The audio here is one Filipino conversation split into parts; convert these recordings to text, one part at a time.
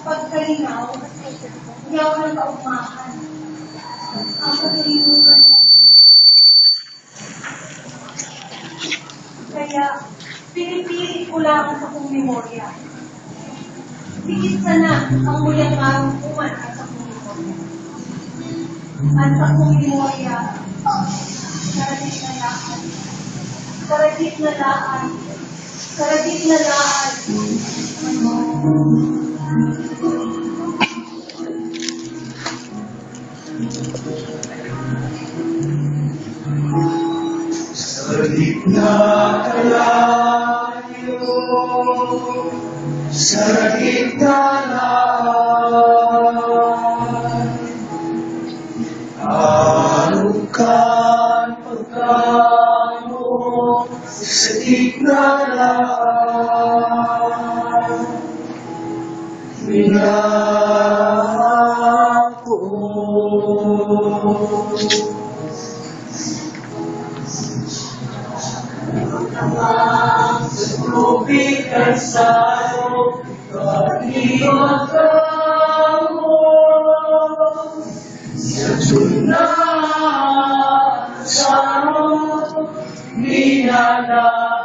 pagkalinaw, hindi ako nagkaugmahan. Ang pagkalinaw. Kaya, pinipilit ko lang sa kong memorya. Higit sana ang mulang marumpuman at sa kong memorya. At sa kong memorya, karagit na laan. Karagit na laan. Karagit na laan. Sa gitna kalayo, sa gitna laan, alukan pagkano sa gitna laan, minako. Sa tubig at salo, kaniwag mo. Sa tsunan, sa minalaan.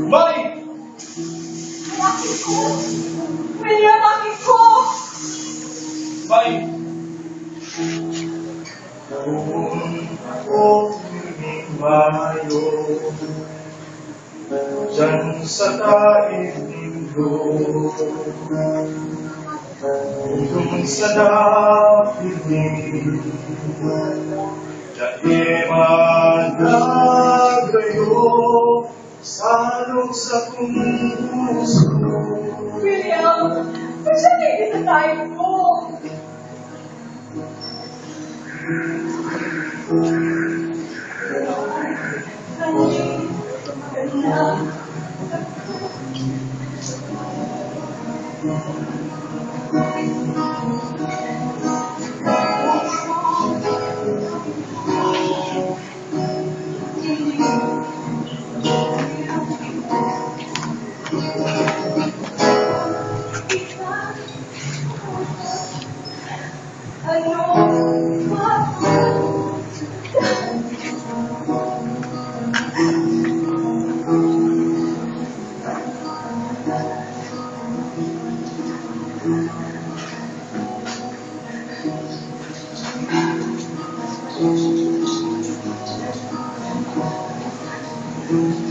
Boy! Bakit ko? William, bakit ko? Boy! Kung ako mayo dyan sa taing-mundo, kung sa napiling dahil madagayo salog sa puso. William, masyadong na tayo mo. Thank you.